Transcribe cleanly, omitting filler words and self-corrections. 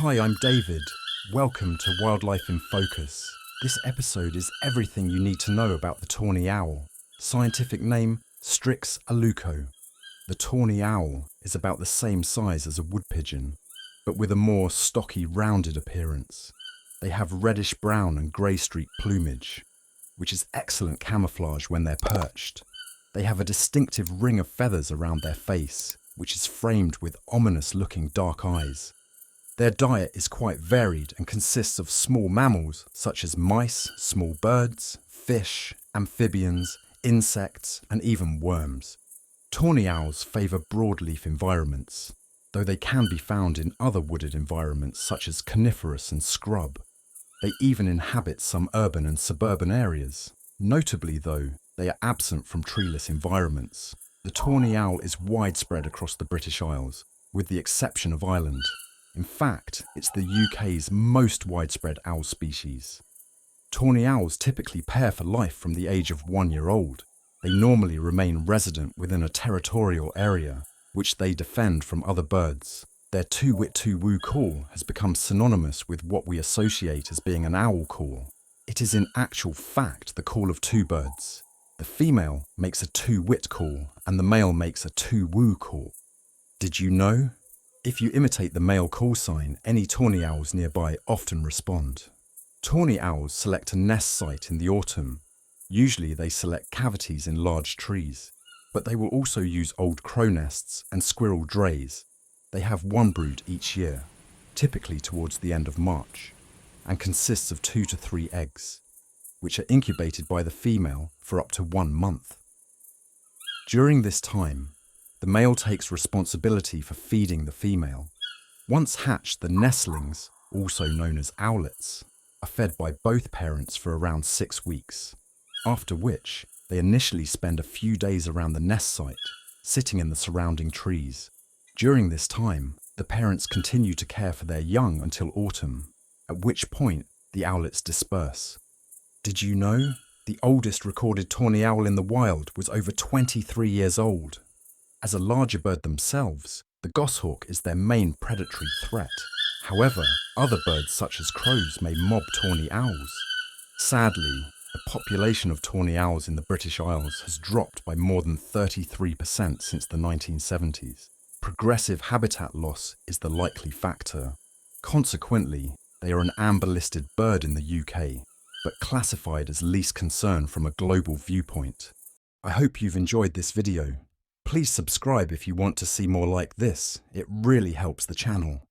Hi, I'm David. Welcome to Wildlife in Focus. This episode is everything you need to know about the tawny owl. Scientific name, Strix aluco. The tawny owl is about the same size as a woodpigeon, but with a more stocky, rounded appearance. They have reddish-brown and grey-streaked plumage, which is excellent camouflage when they're perched. They have a distinctive ring of feathers around their face, which is framed with ominous-looking dark eyes. Their diet is quite varied and consists of small mammals such as mice, small birds, fish, amphibians, insects, and even worms. Tawny owls favour broadleaf environments, though they can be found in other wooded environments such as coniferous and scrub. They even inhabit some urban and suburban areas. Notably, though, they are absent from treeless environments. The tawny owl is widespread across the British Isles, with the exception of Ireland. In fact, it's the UK's most widespread owl species. Tawny owls typically pair for life from the age of 1 year old. They normally remain resident within a territorial area, which they defend from other birds. Their Too-Wit Too-Woo call has become synonymous with what we associate as being an owl call. It is in actual fact the call of two birds. The female makes a Too-Wit call and the male makes a Too-Woo call. Did you know? If you imitate the male call sign, any tawny owls nearby often respond. Tawny owls select a nest site in the autumn. Usually they select cavities in large trees, but they will also use old crow nests and squirrel drays. They have one brood each year, typically towards the end of March, and consists of 2 to 3 eggs, which are incubated by the female for up to 1 month. During this time, the male takes responsibility for feeding the female. Once hatched, the nestlings, also known as owlets, are fed by both parents for around 6 weeks, after which they initially spend a few days around the nest site, sitting in the surrounding trees. During this time, the parents continue to care for their young until autumn, at which point the owlets disperse. Did you know? The oldest recorded tawny owl in the wild was over 23 years old. As a larger bird themselves, the goshawk is their main predatory threat. However, other birds such as crows may mob tawny owls. Sadly, the population of tawny owls in the British Isles has dropped by more than 33% since the 1970s. Progressive habitat loss is the likely factor. Consequently, they are an amber-listed bird in the UK, but classified as least concern from a global viewpoint. I hope you've enjoyed this video. Please subscribe if you want to see more like this. It really helps the channel.